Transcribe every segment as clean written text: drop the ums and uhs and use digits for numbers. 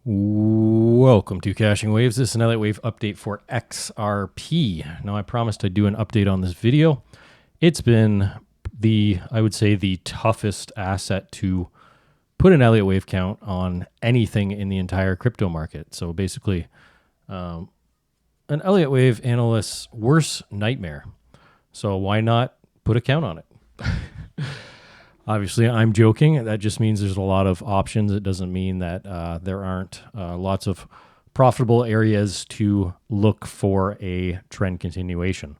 Welcome to Caching Waves. This is an Elliott Wave update for XRP. Now, I promised I'd do an update on this video. It's been I would say, the toughest asset to put an Elliott Wave count on anything in the entire crypto market. So basically, an Elliott Wave analyst's worst nightmare. So why not put a count on it? Obviously, I'm joking. That just means there's a lot of options. It doesn't mean that there aren't lots of profitable areas to look for a trend continuation.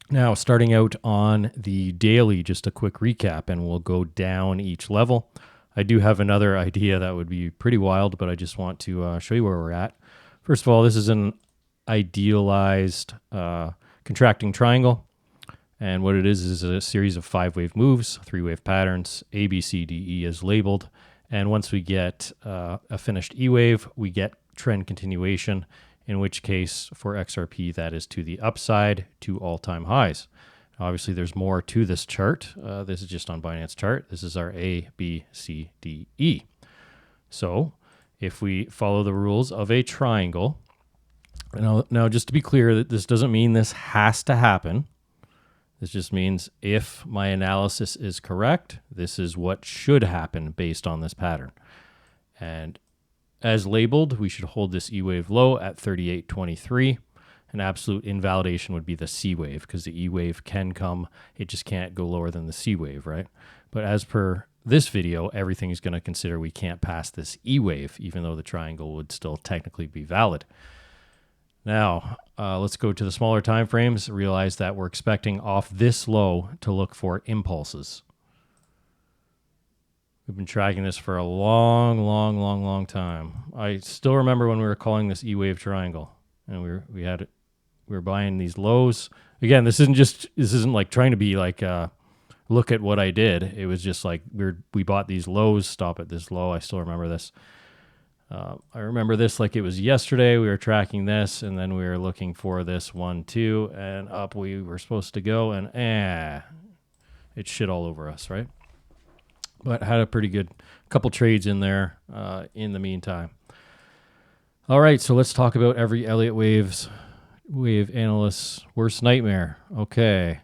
Now, starting out on the daily, just a quick recap, and we'll go down each level. I do have another idea that would be pretty wild, but I just want to show you where we're at. First of all, this is an idealized contracting triangle. And what it is a series of 5-wave moves, 3-wave patterns, A, B, C, D, E is labeled. And once we get a finished E wave, we get trend continuation, in which case for XRP, that is to the upside to all-time highs. Obviously, there's more to this chart. This is just on Binance chart. This is our A, B, C, D, E. So if we follow the rules of a triangle, now just to be clear, that this doesn't mean this has to happen. This just means if my analysis is correct, this is what should happen based on this pattern. And as labeled, we should hold this E wave low at 38.23. An absolute invalidation would be the C wave, because the E wave can come, it just can't go lower than the C wave, right? But as per this video, everything is going to consider we can't pass this E wave, even though the triangle would still technically be valid. Now, let's go to the smaller time frames. Realize that we're expecting off this low to look for impulses. We've been tracking this for a long time. I still remember when we were calling this E-wave triangle, and we were buying these lows. Again, this isn't like trying to be like look at what I did. It was just like we bought these lows, stop at this low. I still remember this. I remember this like it was yesterday. We were tracking this, and then we were looking for this 1, 2, and up we were supposed to go, and it shit all over us, right? But had a pretty good couple trades in there in the meantime. All right, so let's talk about every Elliott Wave analyst's worst nightmare. Okay,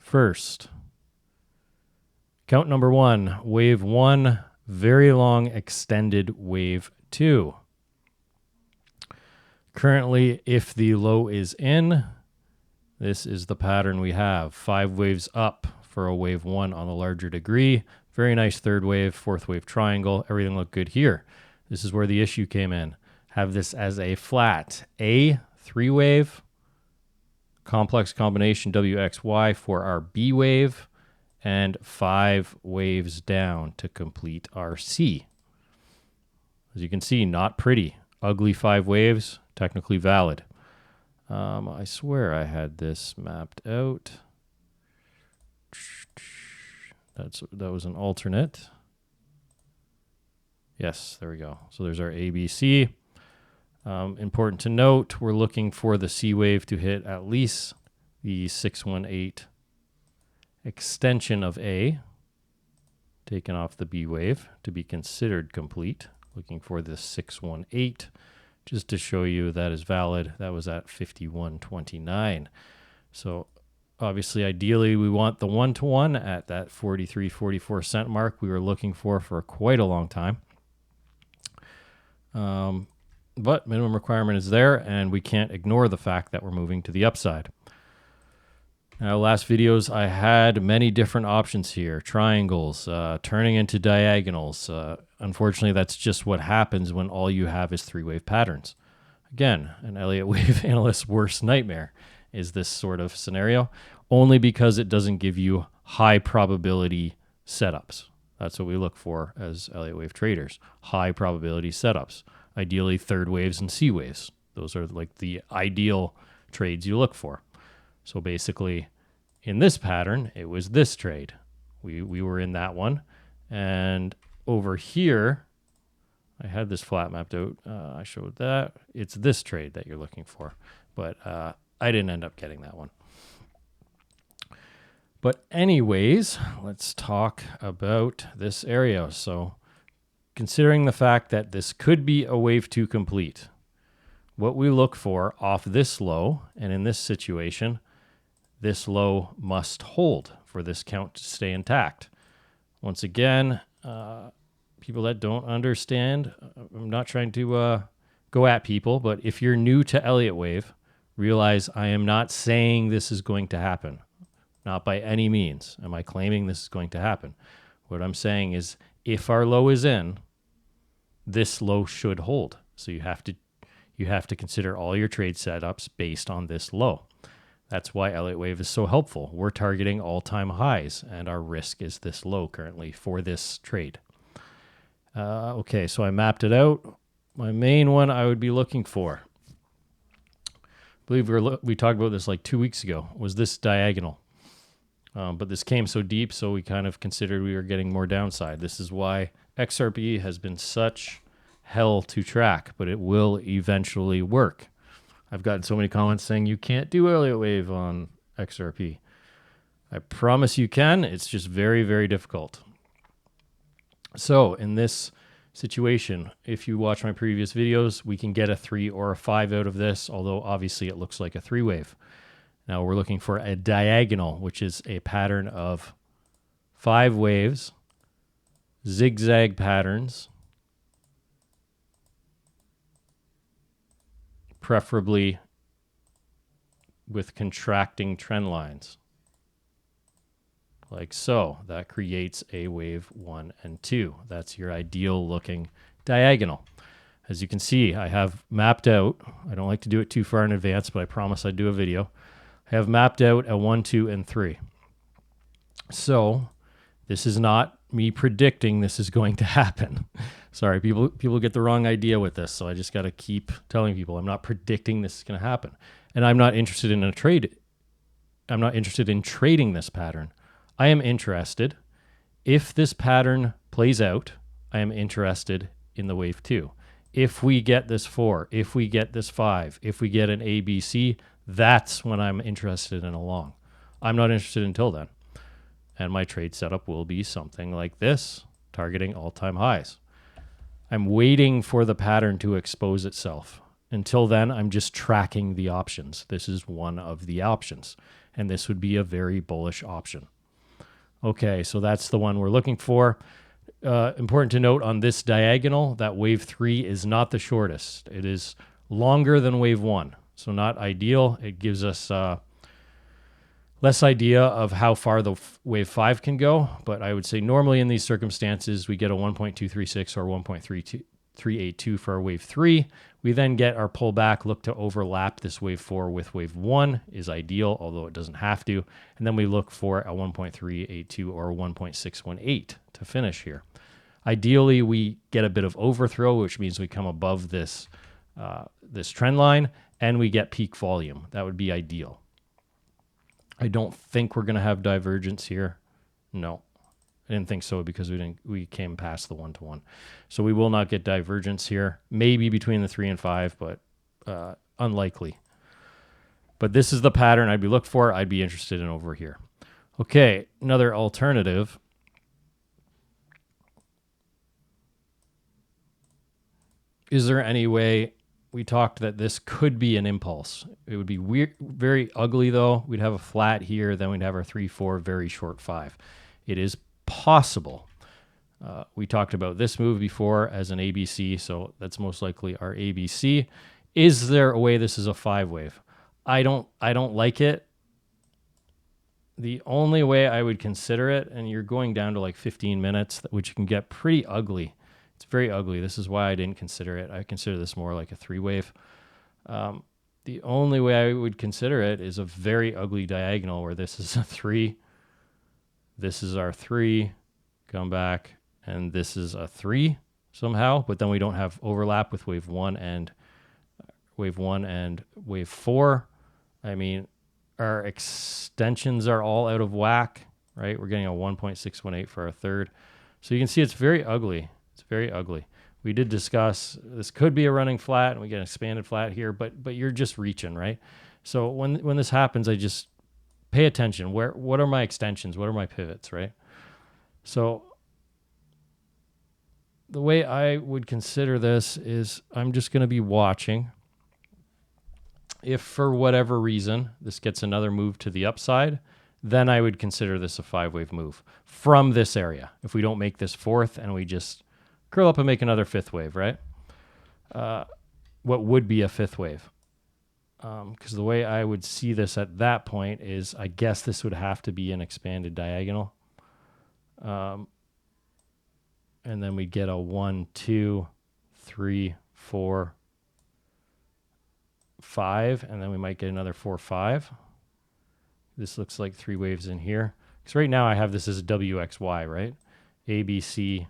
first, count number 1, wave 1, very long extended wave 2. Currently, if the low is in, this is the pattern we have. 5 waves up for a wave 1 on a larger degree. Very nice third wave, fourth wave triangle. Everything looked good here. This is where the issue came in. Have this as a flat A 3-wave, complex combination WXY for our B wave, and 5 waves down to complete our C. As you can see, not pretty. Ugly 5 waves, technically valid. I swear I had this mapped out. That was an alternate. Yes, there we go. So there's our ABC. Important to note, we're looking for the C wave to hit at least the 618 extension of A, taken off the B wave to be considered complete. Looking for the 618, just to show you that is valid. That was at 51.29. So obviously, ideally, we want the 1-to-1 at that 43-44 mark we were looking for quite a long time. But minimum requirement is there, and we can't ignore the fact that we're moving to the upside. Now, last videos, I had many different options here. Triangles, turning into diagonals. Unfortunately, that's just what happens when all you have is 3-wave patterns. Again, an Elliott Wave analyst's worst nightmare is this sort of scenario, only because it doesn't give you high probability setups. That's what we look for as Elliott Wave traders, high probability setups. Ideally, third waves and C waves. Those are like the ideal trades you look for. So basically, in this pattern, it was this trade. We were in that one. And over here, I had this flat mapped out. I showed that. It's this trade that you're looking for. But I didn't end up getting that one. But anyways, let's talk about this area. So considering the fact that this could be a wave 2 complete, what we look for off this low, and in this situation, this low must hold for this count to stay intact. Once again, people that don't understand, I'm not trying to go at people, but if you're new to Elliott wave, realize I am not saying this is going to happen. Not by any means am I claiming this is going to happen. What I'm saying is if our low is in, this low should hold. So you have to consider all your trade setups based on this low. That's why Elliott wave is so helpful. We're targeting all-time highs, and our risk is this low currently for this trade. Okay, so I mapped it out. My main one I would be looking for, I believe we talked about this like 2 weeks ago, was this diagonal. But this came so deep, so we kind of considered we were getting more downside. This is why XRP has been such hell to track, but it will eventually work. I've gotten so many comments saying you can't do Elliott wave on XRP. I promise you can. It's just very, very difficult. So in this situation, if you watch my previous videos, we can get a 3 or a 5 out of this, although obviously it looks like a 3 wave. Now we're looking for a diagonal, which is a pattern of 5 waves, zigzag patterns, preferably with contracting trend lines. Like so. That creates a wave 1 and 2. That's your ideal looking diagonal. As you can see, I have mapped out, I don't like to do it too far in advance, but I promise I'd do a video. I have mapped out a 1, 2, and 3. So this is not me predicting this is going to happen. Sorry, people get the wrong idea with this, so I just got to keep telling people I'm not predicting this is going to happen. And I'm not interested in a trade. I'm not interested in trading this pattern. I am interested, if this pattern plays out, I am interested in the wave 2. If we get this 4, if we get this 5, if we get an ABC, that's when I'm interested in a long. I'm not interested until then. And my trade setup will be something like this, targeting all-time highs. I'm waiting for the pattern to expose itself. Until then, I'm just tracking the options. This is one of the options, and this would be a very bullish option. Okay, so that's the one we're looking for. Important to note on this diagonal that wave 3 is not the shortest. It is longer than wave 1, so not ideal. It gives us less idea of how far the wave 5 can go, but I would say normally in these circumstances, we get a 1.236 or 1.382 for our wave 3. We then get our pullback, look to overlap this wave 4 with wave 1 is ideal, although it doesn't have to. And then we look for a 1.382 or 1.618 to finish here. Ideally, we get a bit of overthrow, which means we come above this, this trend line, and we get peak volume. That would be ideal. I don't think we're going to have divergence here. No, I didn't think so because we came past the 1-to-1. So we will not get divergence here. Maybe between the 3 and 5, but unlikely. But this is the pattern I'd be looking for. I'd be interested in over here. Okay, another alternative. Is there any way? We talked that this could be an impulse. It would be weird, very ugly though. We'd have a flat here, then we'd have our 3-4, very short 5. It is possible. We talked about this move before as an ABC, so that's most likely our ABC. Is there a way this is a 5 wave? I don't like it. The only way I would consider it, and you're going down to like 15 minutes, which can get pretty ugly. It's very ugly. This is why I didn't consider it. I consider this more like a 3 wave. The only way I would consider it is a very ugly diagonal where this is a 3. This is our 3. Come back. And this is a 3 somehow. But then we don't have overlap with wave 1 and wave 4. I mean, our extensions are all out of whack, right? We're getting a 1.618 for our third. So you can see it's very ugly. It's very ugly. We did discuss this could be a running flat and we get an expanded flat here, but you're just reaching, right? So when this happens, I just pay attention. What are my extensions? What are my pivots, right? So the way I would consider this is I'm just going to be watching. If for whatever reason this gets another move to the upside, then I would consider this a 5-wave move from this area. If we don't make this 4th and we just curl up and make another 5th wave, right? What would be a 5th wave? Because the way I would see this at that point is, I guess this would have to be an expanded diagonal. And then we get a 1, 2, 3, 4, 5, and then we might get another 4, 5. This looks like 3 waves in here. Because right now I have this as a WXY, right? ABC,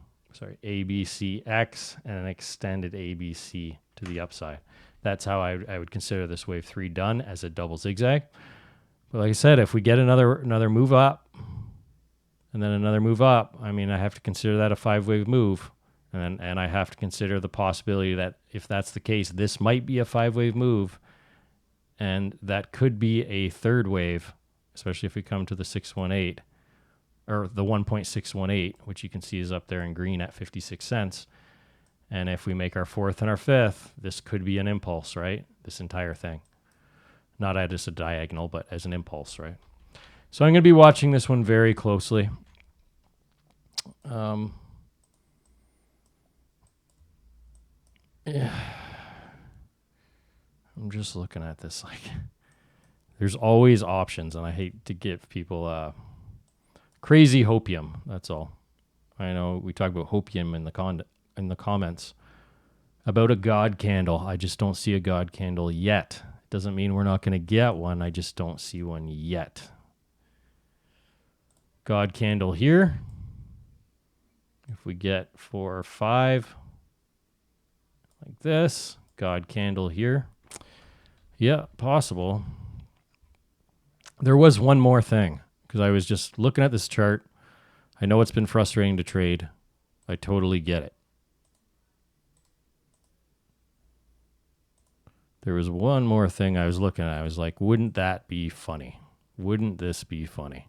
ABCX, and an extended ABC to the upside. That's how I would consider this wave 3 done, as a double zigzag. But like I said, if we get another move up, and then another move up, I mean, I have to consider that a 5-wave move. And I have to consider the possibility that if that's the case, this might be a 5-wave move, and that could be a 3rd wave, especially if we come to the 618, or the 1.618, which you can see is up there in green at 56 cents. And if we make our 4th and our 5th, this could be an impulse, right? This entire thing. Not as a diagonal, but as an impulse, right? So I'm going to be watching this one very closely. Yeah. I'm just looking at this like there's always options, and I hate to give people crazy hopium. That's all. I know we talk about hopium in the comments about a God candle. I just don't see a God candle yet. It doesn't mean we're not going to get one. I just don't see one yet. God candle here. If we get 4 or 5 like this, God candle here. Yeah, possible. There was one more thing, because I was just looking at this chart. I know it's been frustrating to trade. I totally get it. There was one more thing I was looking at. I was like, wouldn't that be funny? Wouldn't this be funny?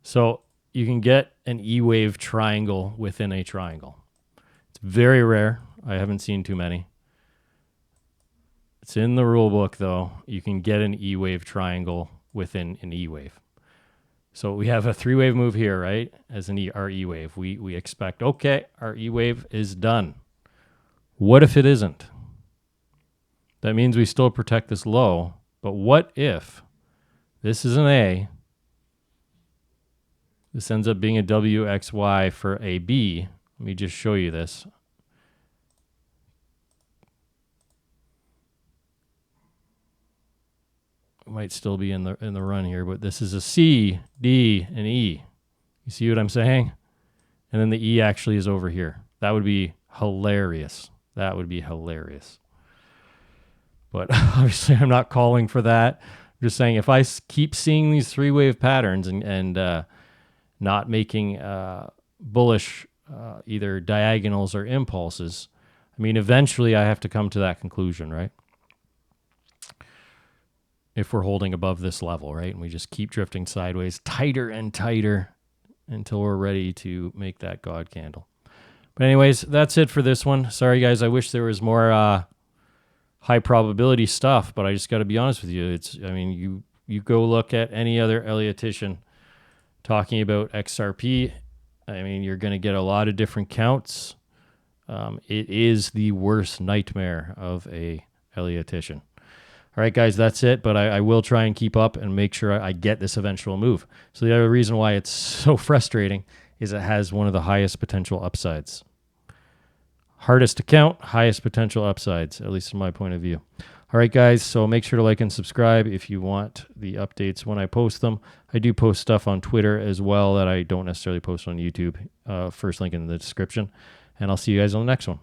So you can get an E-wave triangle within a triangle. It's very rare. I haven't seen too many. It's in the rule book, though. You can get an E-wave triangle within an E-wave. So we have a 3-wave move here, right? As our E-wave. We expect, okay, our E-wave is done. What if it isn't? That means we still protect this low. But what if this is an A? This ends up being a WXY for a B. Let me just show you this. It might still be in the run here, but this is a C, D, and E. You see what I'm saying? And then the E actually is over here. That would be hilarious. That would be hilarious. But obviously I'm not calling for that. I'm just saying if I keep seeing these 3-wave patterns and not making bullish either diagonals or impulses, I mean, eventually I have to come to that conclusion, right? If we're holding above this level, right? And we just keep drifting sideways tighter and tighter until we're ready to make that God candle. But anyways, that's it for this one. Sorry, guys. I wish there was more high probability stuff, but I just got to be honest with you. I mean, you go look at any other Elliottian talking about XRP. I mean, you're going to get a lot of different counts. It is the worst nightmare of a Elliottian. All right, guys, that's it. But I will try and keep up and make sure I get this eventual move. So the other reason why it's so frustrating is it has one of the highest potential upsides. Hardest to count, highest potential upsides, at least from my point of view. All right, guys, so make sure to like and subscribe if you want the updates when I post them. I do post stuff on Twitter as well that I don't necessarily post on YouTube. First link in the description. And I'll see you guys on the next one.